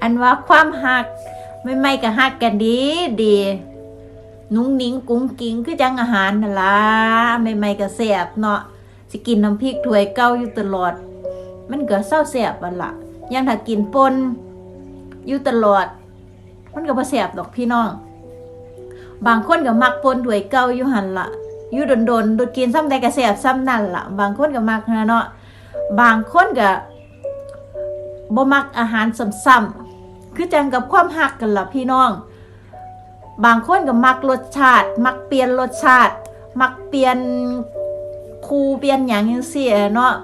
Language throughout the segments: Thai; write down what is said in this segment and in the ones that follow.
อันว่าความหักไม่ก็หักกันดีดีนุ้งนิ้งกุ้งกิ้งคือจังอาหารนั่นล่ะไม่ก็แซ่บเนาะสิกินน้ำพริกถ้วยเก่าอยู่ตลอดมันก็เศร้าแซ่บบัดล่ะยังถ้ากินป่นอยู่ตลอดมันก็บ่แซ่บดอกพี่น้องบางคนก็มักป่นถ้วยเก่าอยู่หั่นล่ะอยู่โดนกินซ้ำใดก็แซ่บซ้ำนั่นล่ะบางคนก็มักนะเนาะบางคนก็บ่มักอาหารซ้ำๆคือจังกับความหักกันล่ะพี่น้องบางคนก็มักรสชาติมักเปลี่ยนรสชาติมักเปลี่ยนคูเปลี่ยนหยังจังซี่เนาะ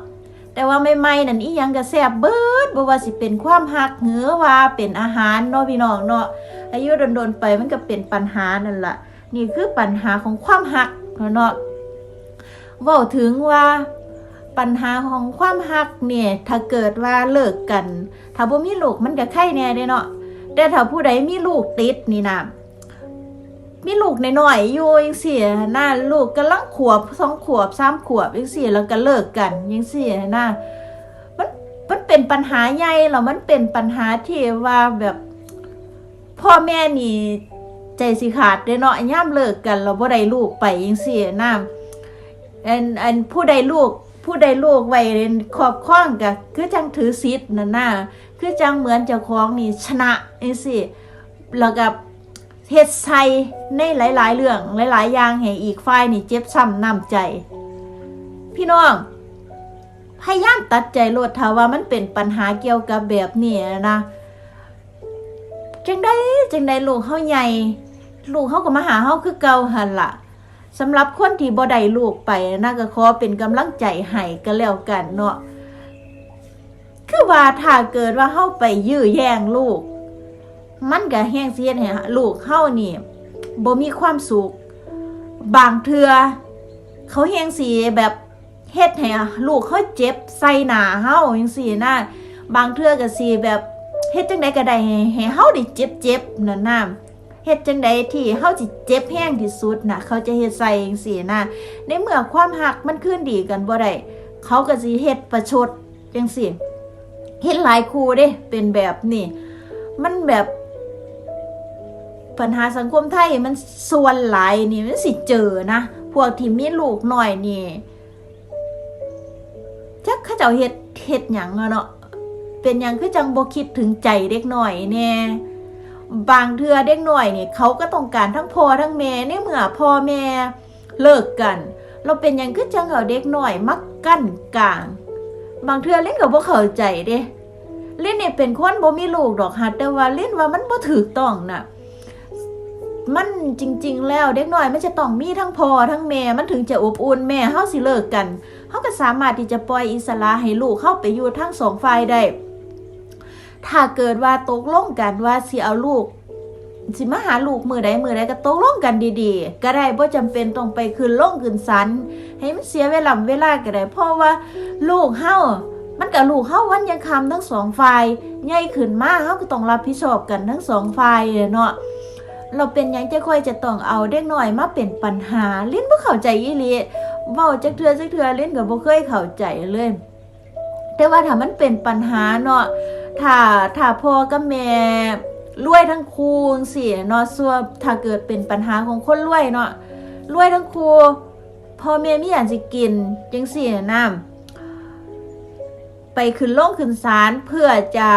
แต่ว่าใหม่ๆนั่นอีหยังก็แซ่บเบิดบ่ว่าสิเป็นความหักหรือว่าเป็นอาหารเนาะพี่น้องเนาะอายุโดนไปมันก็เป็นปัญหานั่นล่ะนี่คือปัญหาของความหักเนาะเว้าถึงว่าปัญหาของความหักเนี่ยถ้าเกิดว่าเลิกกันถ้าบ่มีลูกมันก็ไข่แน่เด้เนาะแต่ถ้าผู้ใดมีลูกติดนี่นะมีลูกน้อยๆอยู่จังซี่นะลูกกำลังขวบ2ขวบ3ขวบจังซี่แล้วก็เลิกกันจังซี่นะมันเป็นปัญหาใหญ่แล้วมันเป็นปัญหาที่ว่าแบบพ่อแม่นี่ใจสิขาดเด้เนาะยามเลิกกันแล้วบ่ได้ลูกไปจังซี่นะอันผู้ใดลูกไว้ครอบครองก็คือจังถือสิทธิ์นั่นน่ะคือจังเหมือนเจ้าของนี่ชนะจังซี่แล้วก็เฮ็ดใส่ในหลายๆเรื่องหลายๆอย่างให้อีกฝ่ายนี่เจ็บช้ำน้ำใจพี่น้องพยายามตัดใจโลดถ้าว่ามันเป็นปัญหาเกี่ยวกับแบบนี้นะจังได้ลูกเฮาใหญ่ลูกเฮาก็มาหาเฮาคือเก่าหั่นล่ะสำหรับคนที่บ่ได้ลูกไปนะก็ขอเป็นกำลังใจให้ก็แล้วกันเนาะคือว่าถ้าเกิดว่าเฮาไปยื้อแย่งลูกมันก็แฮงสิเฮ็ดให้ลูกเฮานี่บ่มีความสุขบางเทื่อเขาแฮงสิแบบเฮ็ดให้ลูกเฮาเจ็บใส่หน้าเฮาจังซี่นะบางเทื่อก็สิแบบเฮ็ดจังได๋ก็ได้ให้เฮาได้เจ็บนั่นน่ะเฮ็ดจังได๋ที่เฮาสิเจ็บแฮงที่สุดน่ะเขาจะเฮ็ดใส่จังซี่นะในเมื่อความรักมันคืนดีกันบ่ได้เขาก็สิเฮ็ดประชดจังซี่เฮ็ดหลายคู่เด้เป็นแบบนี้มันแบบปัญหาสังคมไทยมันส่วนหลายนี่มันสิเจอนะพวกที่มีลูกน้อยนี่จักเขาเจ้าเฮ็ดหยังเนาะเป็นหยังคือจังบ่คิดถึงใจเด็กน้อยแน่บางเทื่อเด็กน้อยนี่เขาก็ต้องการทั้งพ่อทั้งแม่ในเมื่อพ่อแม่เลิกกันเราเป็นหยังคือจังเอาเด็กน้อยมากั้นกลางบางเทื่อเล่นก็บ่เข้าใจเด้เล่นนี่เป็นคนบ่มีลูกดอกหัดแต่ว่าเล่นว่ามันบ่ถูกต้องน่ะมันจริงๆแล้วเด็กน้อยมันจะต้องมีทั้งพ่อทั้งแม่มันถึงจะอบอุ่นแม่เฮาสิเลิกกันเฮาก็สามารถที่จะปล่อยอิสระให้ลูกเข้าไปอยู่ทั้งสองฝ่ายได้ถ้าเกิดว่าตกลงกันว่าสิเอาลูกสิมาหาลูกมื้อใดก็ตกลงกันดีๆก็ได้บ่จำเป็นต้องไปขึ้นศาลให้มันเสียเวลาก็ได้เพราะว่าลูกเฮามันก็ลูกเฮาวันยังคำทั้งสองฝ่ายใหญ่ขึ้นมาเฮาก็ต้องรับผิดชอบกันทั้งสองฝ่ายเนาะเราเป็นหยังจะค่อยจะต้องเอาเด็กน้อยมาเป็นปัญหาเล่นบ่เข้าใจอีหลีเว้าจักเทื่อเล่นก็บ่เคยเข้าใจเลยแต่ว่าถ้ามันเป็นปัญหาเนาะถ้าพ่อกับแม่รวยทั้งคู่จังซี่เนาะส่วนถ้าเกิดเป็นปัญหาของคนรวยเนาะรวยทั้งคู่พ่อแม่มีหยังสิกินจังซี่นะไปขึ้นศาลเพื่อจะ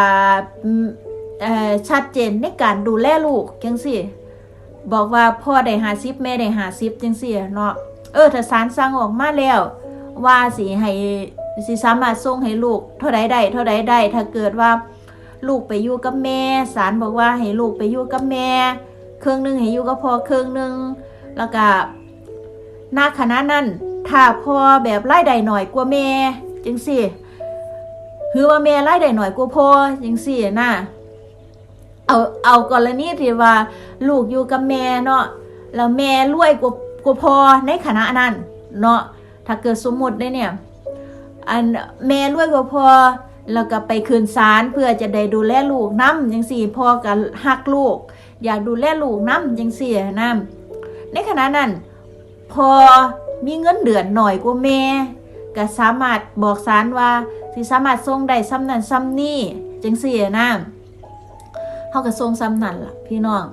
ชัดเจนในการดูแลลูกจังซี่บอกว่าพ่อได้50แม่ได้50จังซี่เนาะถ้าศาลสั่งออกมาแล้วว่าสิสามารถส่งให้ลูกเท่าใดได้ถ้าเกิดว่าลูกไปอยู่กับแม่ศาลบอกว่าให้ลูกไปอยู่กับแม่ครึ่งนึงให้อยู่กับพ่อครึ่งนึงแล้วก็ณขณะนั้นถ้าพ่อแบบรายได้น้อยกว่าแม่จังซี่คือว่าแม่รายได้น้อยกว่าพ่อจังซี่นะเอากรณีที่ว่าลูกอยู่กับแม่เนาะแล้วแม่รวยกว่าพ่อในขณะนั้นเนาะถ้าเกิดสมมุติได้เนี่ยอันแม่รวยกว่าพ่อแล้วก็ไปขึ้นศาลเพื่อจะได้ดูแลลูกนำจังซี่พ่อก็ฮักลูกอยากดูแลลูกนำจังซี่นะในขณะนั้นพอมีเงินเดือนหน่อยกว่าแม่ก็สามารถบอกศาลว่าสิสามารถส่งได้ซ้ำนั้นซ้ำนี่จังซี่นะ าก็ส่งซ้ำนั่นล่ะพี่น้อง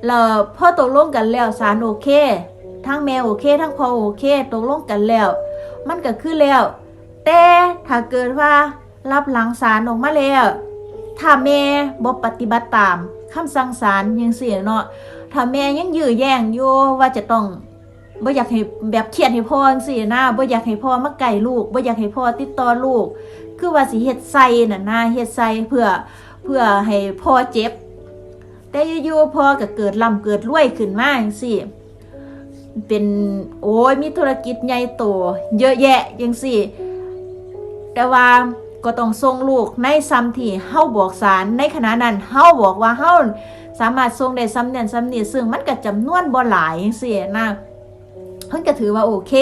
แล้วพอตกลงกันแล้วศาลโอเคทั้งแม่โอเคทั้งพ่อโอเคตกลงกันแล้วมันก็คือแล้วแต่ถ้าเกิดว่ารับหลังศาลออกมาแล้วถ้าแม่บ่ปฏิบัติตามคำสั่งศาลจังซี่เนาะถ้าแม่ยังยื้อแย่งอยู่ว่าจะต้องบ่อยากให้แบบเครียดให้พ่อจังซี่นะบ่อยากให้พ่อมาใกล้ลูกบ่อยากให้พ่อติดต่อลูกคือว่าสิเฮ็ดใส่น่ะนะเฮ็ดใส่เพื่อให้พ่อเจ็บแต่อยู่ๆพ่อก็เกิดร่ำเกิดรวยขึ้นมาจังซี่เป็นโอ้ยมีธุรกิจใหญ่โตเยอะแยะจังซี่แต่ว่าก็ต้องส่งลูกในซ้ำที่เฮาบอกศาลในขณะนั้นเฮาบอกว่าเฮาสามารถส่งได้ซ้ำนั้นซ้ำนี้ซึ่งมันก็จำนวนบ่หลายจังซี่นะเพิ่นก็ถือว่าโอเค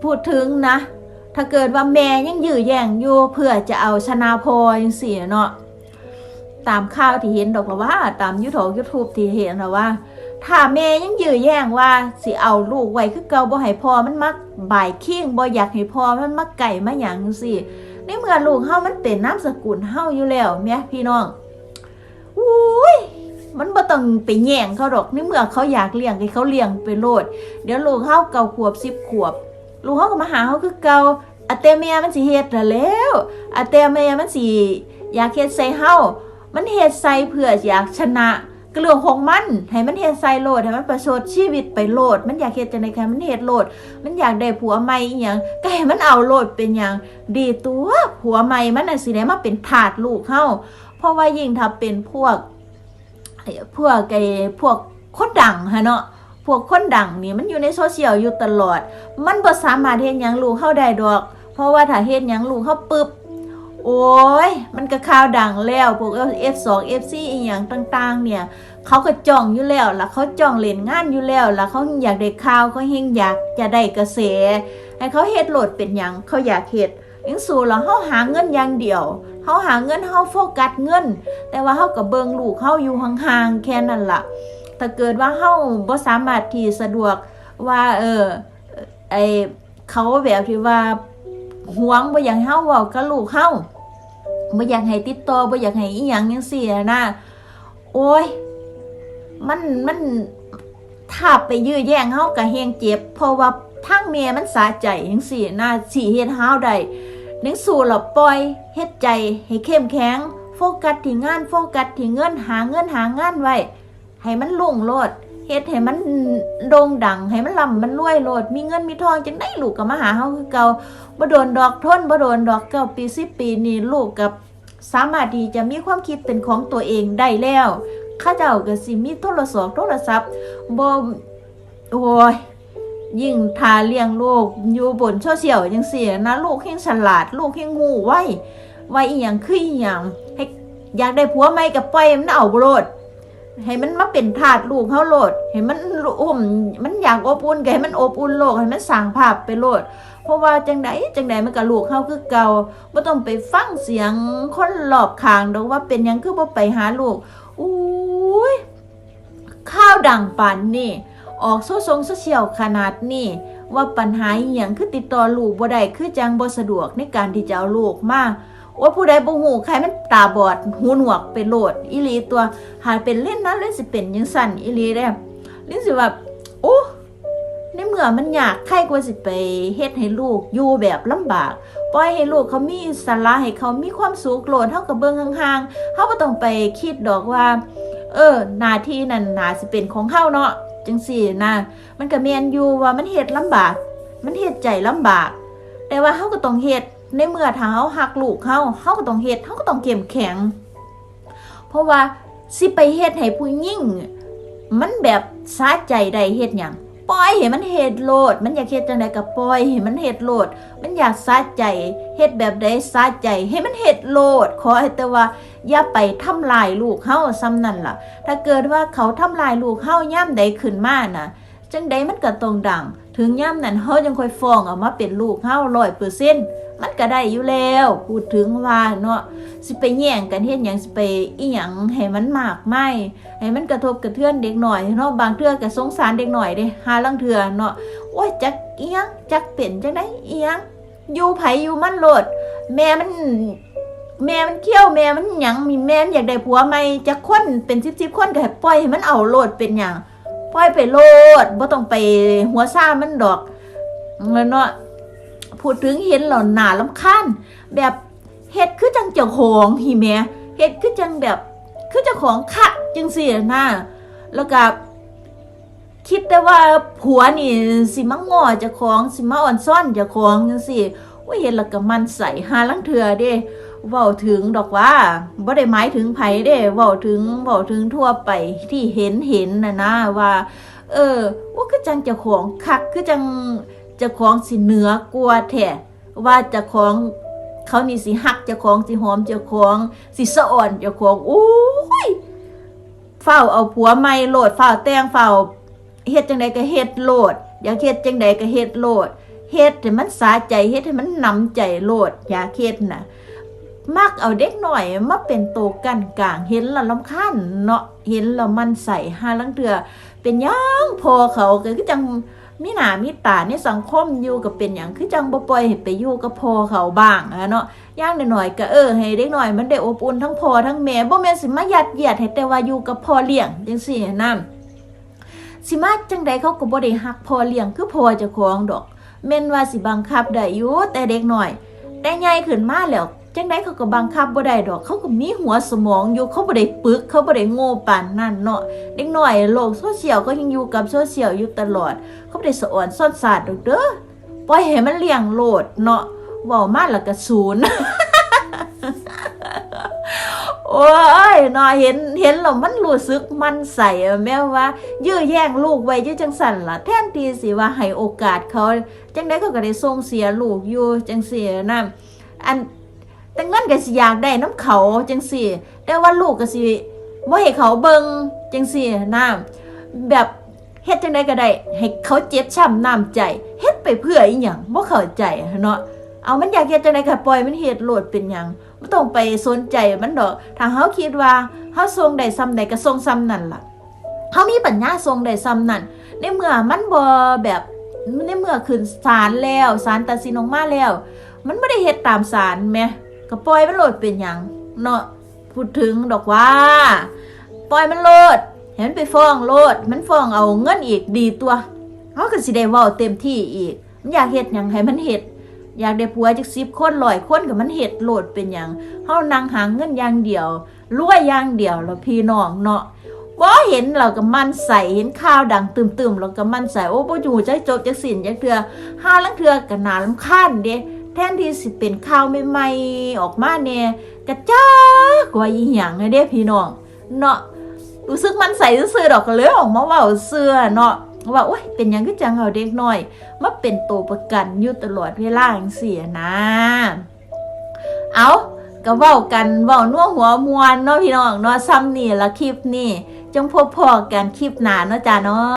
พูดถึงนะถ้าเกิดว่าแม่ยังยื้อแย่งอยู่เพื่อจะเอาชนะพ่อจังซี่เนาะตามข่าวที่เห็นดอกว่าตาม YouTube ที่เห็นว่าถ้าแม่ยังยื้อแย่งว่าสิเอาลูกไว้คือเก่าบ่ให้พ่อมันมักบ่ายคิงบ่อยากให้พ่อมันมักไก่มาหยังจังซี่ในเมื่อลูกเฮามันเป็นนามสกุลเฮาอยู่แล้วแม่พี่น้องอุ้ยมันบ่ต้องไปแย่งเขาดอกในเมื่อเขาอยากเลี้ยงให้เขาเลี้ยงไปโลดเดี๋ยวลูกเฮา9 ขวบ10 ขวบลูกเฮาก็มาหาเฮาคือเก่าอะแต่แม่มันสิเฮ็ดแล้วอะแต่แม่มันสิอยากเฮ็ดใส่เฮามันเฮ็ดใส่เพื่ออยากชนะก็เรื่องของมันให้มันเฮ็ดใส่โลดให้มันประชดชีวิตไปโลดมันอยากเฮ็ดจังได๋ค่ะมันเฮ็ดโลดมันอยากได้ผัวใหม่อีหยังก็ให้มันเอาโลดเป็นหยังดีตัวผัวใหม่มันน่ะสิได้มาเป็นทาสลูกเฮาเพราะว่ายิ่งถ้าเป็นพวกคนดังฮะเนาะพวกคนดังนี่มันอยู่ในโซเชียลอยู่ตลอดมันบ่สามารถเฮ็ดหยังลูกเฮาได้ดอกเพราะว่าถ้าเฮ็ดหยังลูกเฮาปึ๊บโอ้ยมันก็ข่าวดังแล้วพวก F2 FC อีหยังต่างๆเนี่ยเขาก็จ้องอยู่แล้วล่ะเขาจ้องเล่นงานอยู่แล้วล่ะเขาอยากได้ข่าวเขาเฮงอยากจะได้กระแสให้เขาเฮ็ดโลดเป็นหยังเขาอยากเฮ็ดจังสู้แล้วเฮาหาเงินอย่างเดียวเฮาหาเงินเฮาโฟกัสเงินแต่ว่าเฮาก็เบิ่งลูกเฮาอยู่ห่างๆแค่นั้นล่ะถ้าเกิดว่าเฮาบ่สามารถที่สะดวกว่าไอเขาแบบที่ว่าหวงบ่อยากให้เฮาเว้ากับลูกเฮาบ่อยากให้ติดต่อบ่อยากให้อีหยังจังซี่นะโอ้ยมันถ้าไปยื้อแย่งเฮาก็แฮงเจ็บเพราะว่าทางแม่มันสะใจจังซี่นะสิเฮ็ดเฮาได้นึกสู้แล้วปล่อยเฮ็ดใจให้เข้มแข็งโฟกัสที่งานโฟกัสที่เงินหางานไว้ให้มันรุ่งโลดเฮ็ดให้มันโด่งดังให้มันร่ำมันรวยโลดมีเงินมีทองจังได๋ลูกก็มาหาเฮาคือเก่าบ่โดนดอกทนบ่โดนดอก9 ปี10 ปีนี่ลูกกับสามารถที่จะมีความคิดเป็นของตัวเองได้แล้วข้าเจ้าก็สิมีโทรศัพท์บ่โอ้ยยิ่งทาเลี้ยงลูกอยู่บนโซเชียลจังซี่นะลูกแห่งฉลาดลูกแห่งงูไว้อีหยังคืออีหยังให้อยากได้ผัวใหม่ก็ปล่อยมันเอาโลดให้มันมาเป็นทาสลูกเฮาโลดให้มันมันอยากอบอุ่นก็ให้มันอบอุ่นโลกให้มันสร้างภาพไปโลดเพราะว่าจังไดมันก็ลูกเฮาคือเก่าบ่ต้องไปฟังเสียงคนรอบข้างดอกว่าเป็นหยังคือบ่ไปหาลูกอุ้ยข่าวดังปานนี้ออกโซเชียลขนาดนี้ว่าปัญหาอีหยังคือติดต่อลูกบ่ได้คือจังบ่สะดวกในการที่จะเอาลูกมาโอ้ผู้ใดบ่ฮู้ใครมันตาบอดหูหนวกไปโลดอีหลีตัวหาเป็นเล่นนะเล่นสิเป็นจังซั่นอีหลีเด้ลิ้นสิว่าโอ้ในเมื่อมันยากใครกว่าสิไปเฮ็ดให้ลูกอยู่แบบลำบากปล่อยให้ลูกเขามีอิสระให้เขามีความสุขโลดเฮาก็เบิ่งห่างๆเฮาบ่ต้องไปคิดดอกว่าหน้าที่นั้นน่าสิเป็นของเฮาเนาะจังซี่นะมันก็แม่นอยู่ว่ามันเฮ็ดลำบากมันเฮ็ดใจลำบากแต่ว่าเฮาก็ต้องเฮ็ดในเมื่อถ้าเฮาฮักลูกเฮาก็ต้องเฮ็ดเฮาก็ต้องเข้มแข็งเพราะว่าสิไปเฮ็ดให้ผู้หญิงมันแบบสะใจได้เฮ็ดหยังปล่อยให้มันเฮ็ดโลดมันอยากเฮ็ดจังได๋ก็ปล่อยให้มันเฮ็ดโลดมันอยากสะใจเฮ็ดแบบใดสะใจให้มันเฮ็ดโลดขอให้แต่ว่าอย่าไปทำลายลูกเฮาซ้ำนั่นล่ะถ้าเกิดว่าเขาทำลายลูกเฮายามใดขึ้นมาน่ะจังได๋มันก็ต้องดังถึงยามนั้นเฮาจังค่อยฟ้องเอามาเป็นลูกเฮา 100% มันก็ได้อยู่แล้วพูดถึงว่าเนาะสิไปแย่งกันเฮ็ดหยังสิไปอีหยังให้มันมากมายให้มันกระทบกระเทือนเด็กหน่อยเนาะบางเทื่อก็สงสารเด็กหน่อยเด้หาลางเทื่อเนาะโอ้ยจักอีหยังจักเป็นจังได๋อีหยังอยู่ไผอยู่มันโลดแม่มัน แม่มันเคี้ยวแม่มันหยังมีแม่อยากได้ผัวใหม่จะคนเป็น10คนก็ให้ปล่อยให้มันเอาโลดเป็นหยังปล่อยไปโลดบ่ต้องไปหัวซ่ามันดอกแล้วเนาะพูดถึงเห็นแล้วน่ารำคาญแบบเฮ็ดคือจังเจ้าของหิแม่เฮ็ดคือจังแบบคือเจ้าของคะจังซี่นะแล้วก็คิดได้ว่าผัวนี่สิมาง้อเจ้าของสิมาอ่อนซ่อนเจ้าของจังซี่ว่าเห็นแล้วก็มันใส่หาลังเทื่อเด้เว้าถึงดอกว่าบ่ได้หมายถึงไผเด้เว้าถึงทั่วไปที่เห็นน่ะนะว่าว่าคือจังเจ้าของคักคือจังเจ้าของสิเหนือกว่าแท้ว่าเจ้าของเขานี่สิฮักเจ้าของสิหอมเจ้าของสิสะอ่อนเจ้าของโอ้ยเฝ้าเอาผัวใหม่โลดเฝ้าแต่งเฝ้าเฮ็ดจังใดก็เฮ็ดโลดอยากเฮ็ดจังใดก็เฮ็ดโลดเฮ็ดให้มันสาใจเฮ็ดให้มันนำใจโลดอยากเฮ็ดน่ะมักเอาเด็กหน่อยมาเป็นโตกันกลางเห็นแล้วรำคาญเนาะเห็นแล้วมันใส่หาลังเทื่อเป็นหยังพอเขาก็คือจังมีหน้ามีตาในสังคมอยู่ก็เป็นหยังคือจังบ่ปล่อยให้ไปอยู่กับพ่อเขาบ้างเนาะอย่างน้อยๆก็ให้เด็กน้อยมันได้อบอุ่นทั้งพ่อทั้งแม่บ่แม่นสิมายัดเยียดให้แต่ว่าอยู่กับพ่อเลี้ยงจังซี่นำสิมาจังใดเขาก็บ่ได้ฮักพ่อเลี้ยงคือพ่อเจ้าของดอกแม่นว่าสิบังคับได้อยู่แต่เด็กน้อยแต่ใหญ่ขึ้นมาแล้วจังได๋เขาก็บังคับบ่ได้ดอกเขาก็มีหัวสมองอยู่เขาบ่ได้ปึกเขาบ่ได้โง่ปานนั้นเนาะเด็กน้อยโลกโซเชียลก็ยังอยู่กับโซเชียลอยู่ตลอดเขาบ่ได้สะอ่อนซ่อนศาสตร์ดอกเด้อปล่อยให้มันเลี้ยงโลดเนาะเว้ามาแล้วก็ศูนย์ โอ้ยเนาะเห็นแล้วมันรู้สึกมันใส่แม้ว่ายื้อแย่งลูกไว้อยู่จังสั่นล่ะแทนที่สิว่าให้โอกาสเขาจังได๋เขาก็ได้ส่งเสียลูกอยู่จังซี่นะอันแต่งั้นก็สิอยากได้น้ำเขาจังซี่แต่ว่าลูกก็สิบ่ให้เขาเบิ่งจังซี่นะแบบเฮ็ดจังได๋ก็ได้ให้เขาเจ็บช้ำน้ำใจเฮ็ดไปเพื่ออีหยังบ่เข้าใจเนาะเอามันอยากเฮ็ดจังได๋ก็ปล่อยมันเฮ็ดโลดเป็นหยังบ่ต้องไปสนใจมันดอกถ้าเฮาคิดว่าเฮาส่งได้ซ้ำใดก็ส่งซ้ำนั่นล่ะเฮามีปัญญาส่งได้ซ้ำนั่นในเมื่อมันบ่แบบในเมื่อขึ้นศาลแล้วศาลตัดสินออกมาแล้วมันบ่ได้เฮ็ดตามศาลแหมก็ปล่อยมันโลดเป็นหยังเนาะพูดถึงดอกว่าปล่อยมันโลดให้มันไปฟ้องโลดมันฟ้องเอาเงินอีกดีตัวเฮาก็สิได้เว้าเต็มที่อีกมันอยากเฮ็ดหยังให้มันเฮ็ดอยากได้ผัวจัก10คน100คนก็มันเฮ็ดโลดเป็นหยังเฮานั่งหาเงินอย่างเดียวรวยอย่างเดียวแล้วพี่น้องเนาะบ่เห็นเราก็มันใส่เห็นข่าวดังตึมๆแล้วก็มันใส่โอ้บ่อยู่จักจบจักสิ้นจักเทื่อหาลังเทื่อก็น่ารำคาญเด้แทนที่สิเป็นข่าวใหม่ๆออกมาเนี่ยกระจ้ากว่าอีหยังเด้พี่น้องเนาะรู้สึกมันใส่ซื่อๆดอกก็เลยออกมาเว้าเสื้อเนาะว่าโอ๊ยเป็นหยังคือจังเอาเด็กน้อยมาเป็นตัวประกันอยู่ตลอดเวลาจังซี่นะเอาก็เว้ากันเว้านัวหัวมวนเนาะพี่น้องเนาะซ้ำนี่ละคลิปนี้จังพบพอกันคลิปหน้าเนาะจ้าเนาะ